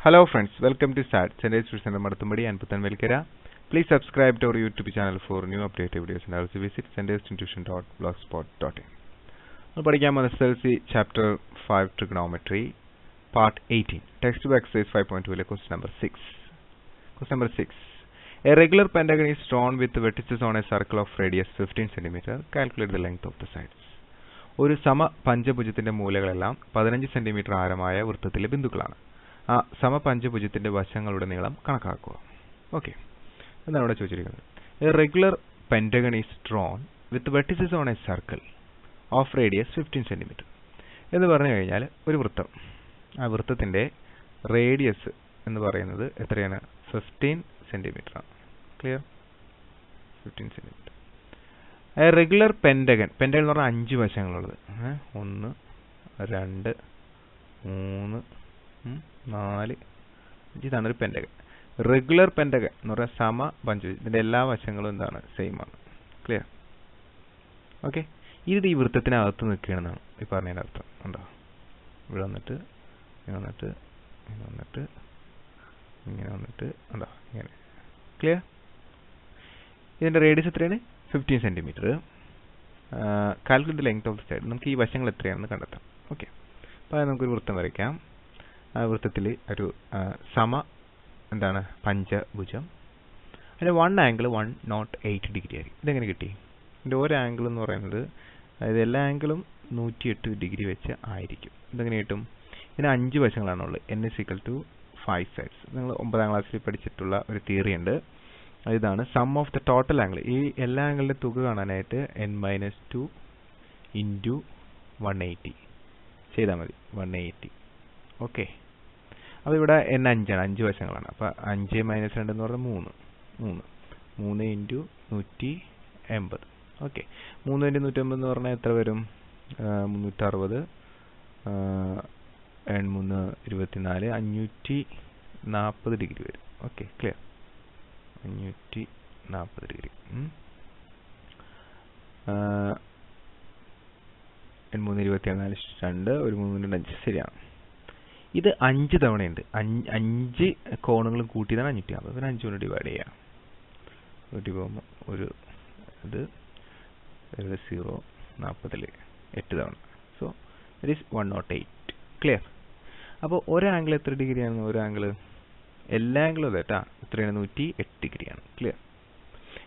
Hello friends, welcome to SAT, Center Institute Center Maduthumadi and Puthan Velkara. Please subscribe to our YouTube channel for new updated videos and also visit centerinstitution.blogspot.in. We'll begin on SLC Chapter 5 Trigonometry, Part 18. Textbook exercise 5.2, question number 6. Question number 6. A regular pentagon is drawn with vertices on a circle of radius 15 cm. Calculate the length of the sides. ഒരു സമ പഞ്ചഭുജത്തിന്റെ മൂലകളെല്ലാം 15 centimetre ആരമായ വൃത്തത്തിലെ ബിന്ദുക്കളാണ്. ആ സമപഞ്ചഭുജത്തിന്റെ വശങ്ങളുടെ നീളം കണക്കാക്കുക. Okay, എന്താണ് ഇവിടെ ചോദിച്ചിരിക്കുന്നത്? A regular pentagon is drawn with vertices on A circle of radius 15 centimetre എന്ന് പറഞ്ഞു കഴിഞ്ഞാൽ ഒരു വൃത്തം, ആ വൃത്തത്തിന്റെ റേഡിയസ് എന്ന് പറയുന്നത് എത്രയാണ്? 15 സെന്റിമീറ്റർ ആണ്. Clear? 15 centimetre. A regular pentagon, pentagon എന്ന് പറഞ്ഞാൽ 5 വശങ്ങളുള്ളത്. 1 2 3 4 ഇതാണ് ഒരു പെന്റഗൺ. റെഗുലർ പെന്റഗൺ എന്ന് പറഞ്ഞാൽ സമ പഞ്ചഭുജം, ഇതിന്റെ എല്ലാ വശങ്ങളും എന്താണ്? സെയിം ആണ്. ക്ലിയർ? ഓക്കെ, ഇത് ഈ വൃത്തത്തിനകത്ത് നിൽക്കുകയാണെന്നാണ് ഈ പറഞ്ഞതിൻ്റെ അർത്ഥം. ഉണ്ടോ? ഇവിടെ വന്നിട്ട് ഇങ്ങനെ വന്നിട്ട് ഇങ്ങനെ വന്നിട്ട് ഇങ്ങനെ വന്നിട്ട് ഉണ്ടോ? ഇങ്ങനെ. ക്ലിയർ? ഇതിന്റെ റേഡിയസ് എത്രയാണ്? 15 centimetre. Calculate the length of the side. നമുക്ക് ഈ വശങ്ങൾ എത്രയാണെന്ന് കണ്ടെത്താം. ഓക്കെ, അപ്പോൾ നമുക്കൊരു വൃത്തം വരയ്ക്കാം. ആ വൃത്തത്തിൽ ഒരു സമ എന്താണ്? പഞ്ചഭുജം. അതിന് 1 ആംഗിൾ 108 ഡിഗ്രി ആയിരിക്കും. ഇതെങ്ങനെ കിട്ടി? ഇതിൻ്റെ ഒരു ആംഗിൾ എന്ന് പറയുന്നത്, അതായത് എല്ലാ ആംഗിളും 108 ഡിഗ്രി വെച്ച് ആയിരിക്കും. ഇതെങ്ങനെ കിട്ടും? ഇതിന് 5 വശങ്ങളാണുള്ളത്. n = 5 sides. നിങ്ങൾ 9ാം ക്ലാസ്സിൽ പഠിച്ചിട്ടുള്ള ഒരു തിയറി ഉണ്ട്. ഇതാണ് sum of the total angle. ഈ എല്ലാ ആംഗിളിൻ്റെ തുക കാണാനായിട്ട് n-2 × 180 ചെയ്താൽ മതി. 180. ഓക്കെ, അപ്പോൾ ഇവിടെ n 5 ആണ്, 5 വശങ്ങളാണ്. അപ്പോൾ 5 - 2 എന്ന് പറഞ്ഞാൽ 3 × 180. ഓക്കെ, 3 × 180 എന്ന് പറഞ്ഞാൽ എത്ര വരും? 360. 3 24, 540 ഡിഗ്രി വരും. Okay, clear? 540 ഡിഗ്രി. 3 24 2 1 3 5. ശരിയാണ്. ഇത് 5 തവണയുണ്ട്. 5 കോണുകളും കൂട്ടിയതാണ് 550. പിന്നെ 5 കൊണ്ട് ഡിവൈഡ് ചെയ്യാം. കൂട്ടി പോകുമ്പോൾ ഒരു ഇത് 0 40 8 തവണ. So it is 108. ക്ലിയർ? അപ്പോൾ ഒരു ആംഗിൾ എത്ര ഡിഗ്രിയാണ്? ഒരു ആംഗിൾ, എല്ലാ ആംഗിളും അതെട്ടാ എത്രയാണ്? 108 ഡിഗ്രിയാണ്. ക്ലിയർ?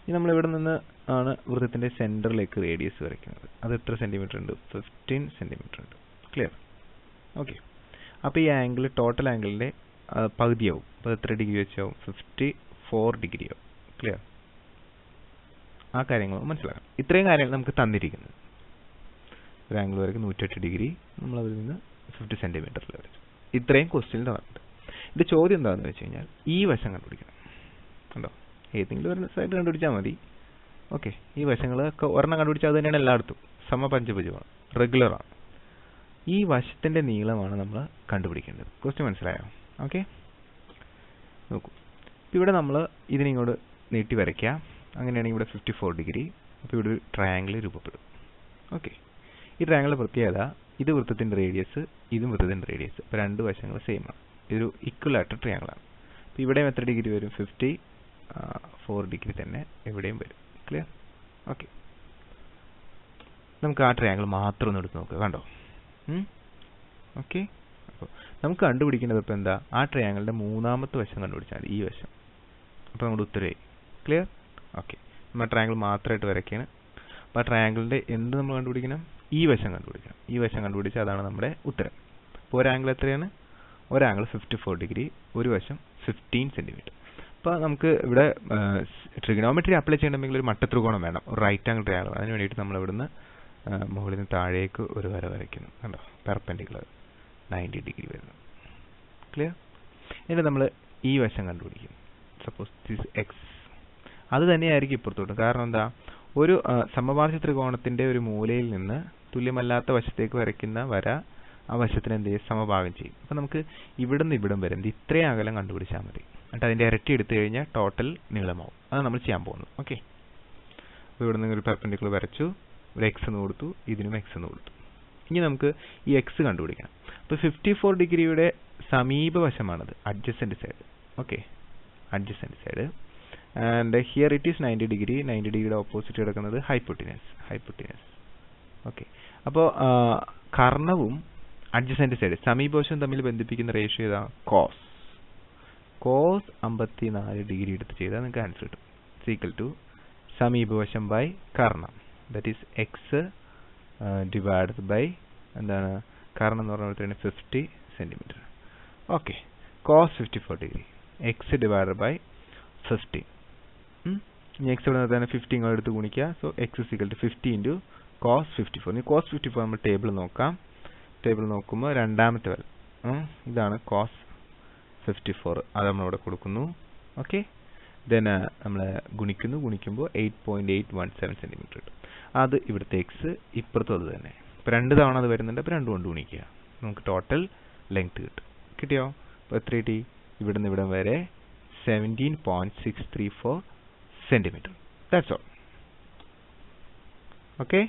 ഇനി നമ്മൾ ഇവിടെ നിന്ന് ആണ് വൃത്തത്തിൻ്റെ സെൻറ്ററിലേക്ക് റേഡിയസ് വരയ്ക്കുന്നത്. അത് എത്ര സെൻറ്റിമീറ്റർ ഉണ്ട്? 15 സെൻറ്റിമീറ്റർ ഉണ്ട്. ക്ലിയർ? ഓക്കെ, അപ്പോൾ ഈ ആംഗിൾ ടോട്ടൽ ആംഗിളിൻ്റെ പകുതിയാവും. അപ്പോൾ എത്ര ഡിഗ്രി വെച്ചാവും? 54 ഡിഗ്രി ആവും. ക്ലിയർ? ആ കാര്യങ്ങൾ മനസ്സിലാക്കാം. ഇത്രയും കാര്യങ്ങൾ നമുക്ക് തന്നിരിക്കുന്നത്. ഒരു ആംഗിൾ വരയ്ക്ക് 108 ഡിഗ്രി, നമ്മളതിൽ നിന്ന് 50 സെൻറ്റിമീറ്ററിൽ വരച്ചു. ഇത്രയും ക്വസ്റ്റ്യൻ തന്നിട്ടുണ്ട്. ഇത് ചോദ്യം എന്താണെന്ന് വെച്ച് കഴിഞ്ഞാൽ ഈ വശം കണ്ടുപിടിക്കണം. ഉണ്ടോ? ഏതെങ്കിലും ഒരു സൈഡ് കണ്ടുപിടിച്ചാൽ മതി. ഓക്കെ, ഈ വശങ്ങളൊക്കെ ഒരെണ്ണം കണ്ടുപിടിച്ചാൽ അത് തന്നെയാണ് എല്ലായിടത്തും. സമപഞ്ചഭുജമാണ്, റെഗുലറാണ്. ഈ വശത്തിൻ്റെ നീളമാണ് നമ്മൾ കണ്ടുപിടിക്കേണ്ടത്. ക്വസ്റ്റ്യൻ മനസ്സിലായോ? ഓക്കെ, നോക്കൂ. ഇവിടെ നമ്മൾ ഇതിനിങ്ങോട്ട് നീട്ടി വരയ്ക്കുക. അങ്ങനെയാണെങ്കിൽ ഇവിടെ 54 ഡിഗ്രി. അപ്പോൾ ഇവിടെ ഒരു ട്രയാങ്കിൾ രൂപപ്പെടും. ഓക്കെ, ഈ ട്രയാങ്കിളിൻ്റെ പ്രത്യേകത, ഇത് വൃത്തത്തിൻ്റെ റേഡിയസ്, ഇതും വൃത്തത്തിൻ്റെ റേഡിയസ്. അപ്പോൾ 2 വശങ്ങൾ സെയിം ആണ്. ഇതൊരു ഇക്വലാറ്റർ ട്രയാങ്കിളാണ്. അപ്പോൾ ഇവിടെയും എത്ര ഡിഗ്രി വരും? 54 ഡിഗ്രി തന്നെ ഇവിടെയും വരും. ക്ലിയർ? ഓക്കെ, നമുക്ക് ആ ട്രയാങ്കിൾ മാത്രം ഒന്ന് എടുത്ത് നോക്കുക. കണ്ടോ? ഓക്കെ, അപ്പോൾ നമുക്ക് കണ്ടുപിടിക്കേണ്ടത് ഇപ്പോൾ എന്താ? ആ ട്രയാങ്കിളിൻ്റെ 3ാമത്തെ വശം കണ്ടുപിടിച്ചാൽ മതി, ഈ വശം. അപ്പോൾ നമ്മുടെ ഉത്തരവായി. ക്ലിയർ? ഓക്കെ, നമ്മൾ ട്രയാങ്കിൾ മാത്രമായിട്ട് വരയ്ക്കുകയാണ്. അപ്പോൾ ആ ട്രയാങ്കിളിൻ്റെ എന്ത് നമ്മൾ കണ്ടുപിടിക്കണം? ഈ വശം കണ്ടുപിടിക്കണം. ഈ വശം കണ്ടുപിടിച്ചാൽ അതാണ് നമ്മുടെ ഉത്തരം. അപ്പോൾ ഒരു ആംഗിൾ എത്രയാണ്? ഒരു ആംഗിൾ 54 ഡിഗ്രി, ഒരു വശം 15 സെൻറ്റിമീറ്റർ. അപ്പോൾ നമുക്ക് ഇവിടെ ട്രിഗണോമെട്രി അപ്ലൈ ചെയ്യണമെങ്കിൽ ഒരു മട്ടത്രികോണം വേണം, ഒരു റൈറ്റ് ആംഗിൾ ട്രയാങ്കിൾ. അതിന് വേണ്ടിയിട്ട് നമ്മൾ ഇവിടുന്ന് മുകളിൽ നിന്ന് താഴേക്ക് ഒരു വര വരയ്ക്കുന്നു. കണ്ടോ? പെർപെൻഡിക്കുലർ 90 ഡിഗ്രി വരുന്നു. ക്ലിയർ? എന്നിട്ട് നമ്മൾ ഈ വശം കണ്ടുപിടിക്കും. Suppose this X. അത് തന്നെയായിരിക്കും ഇപ്പുറത്തോട്ടും. കാരണം എന്താ? ഒരു സമപാർശ്വ ത്രികോണത്തിൻ്റെ ഒരു മൂലയിൽ നിന്ന് തുല്യമല്ലാത്ത വശത്തേക്ക് വരയ്ക്കുന്ന വര ആ വശത്തിന് എന്ത് ചെയ്യും? സമഭാഗം ചെയ്യും. അപ്പോൾ നമുക്ക് ഇവിടെ നിന്ന് ഇവിടം വരെ ഇത്രയും അകലം കണ്ടുപിടിച്ചാൽ മതി. എന്നിട്ട് അതിൻ്റെ ഇരട്ടി എടുത്തു കഴിഞ്ഞാൽ ടോട്ടൽ നീളമാവും. അത് നമ്മൾ ചെയ്യാൻ പോകുന്നത്. ഓക്കെ, അപ്പോൾ ഇവിടെ നിന്ന് ഒരു പെർപെൻഡിക്കുലർ വരച്ചു, ഒരു എക്സ് എന്ന് കൊടുത്തു, ഇതിനും എക്സ് എന്ന് കൊടുത്തു. ഇനി നമുക്ക് ഈ എക്സ് കണ്ടുപിടിക്കണം. അപ്പോൾ 54 ഡിഗ്രിയുടെ സമീപവശമാണത്, adjacent side. Okay, adjacent side. And here it is 90 degree. 90 degree opposite കിടക്കുന്നത് hypotenuse. Okay, അപ്പോൾ കർണവും adjacent side സമീപവശം തമ്മിൽ ബന്ധിപ്പിക്കുന്ന റേഷ്യോ ഏതാ? cos 54 ഡിഗ്രി എടുത്ത് ചെയ്താൽ നിങ്ങൾക്ക് ആൻസർ കിട്ടും. ഈക്വൽ ടു സമീപവശം ബൈ കർണം, that is X divided by എന്താണ് കർണം എന്ന് പറഞ്ഞാൽ 50 centimetre. Okay, cos 54 degree X divided by 50. ഇനി എക്സ് ഇവിടെ നിർത്താൻ 50 ഇങ്ങോട്ട് എടുത്ത് ഗുണിക്കുക. So X is equal to 50 into cos 54. ഇനി cos 54 നമ്മൾ ടേബിൾ നോക്കാം. ടേബിൾ നോക്കുമ്പോൾ രണ്ടാമത്തെ വാല്യൂ ഇതാണ് cos 54, അത് നമ്മളിവിടെ കൊടുക്കുന്നു. ഓക്കെ, ദെൻ നമ്മൾ ഗുണിക്കുമ്പോൾ 8.817 സെൻറ്റിമീറ്റർ കിട്ടും. അത് ഇവിടുത്തെ എക്സ്, ഇപ്പുറത്തും അത് തന്നെ. ഇപ്പോൾ 2 തവണ അത് വരുന്നുണ്ട്, അപ്പോൾ 2 കൊണ്ട് ഗുണിക്കുക, നമുക്ക് ടോട്ടൽ ലെങ്ത് കിട്ടും. കിട്ടിയോ? അപ്പോൾ എത്ര കിട്ടി? ഇവിടുന്ന് ഇവിടം വരെ 17.634 centimetre. That's all. Okay,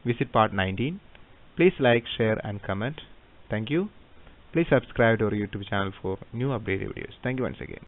visit part 19. Please like, share and comment. Thank you. Please subscribe to our YouTube channel for new updated videos. Thank you once again.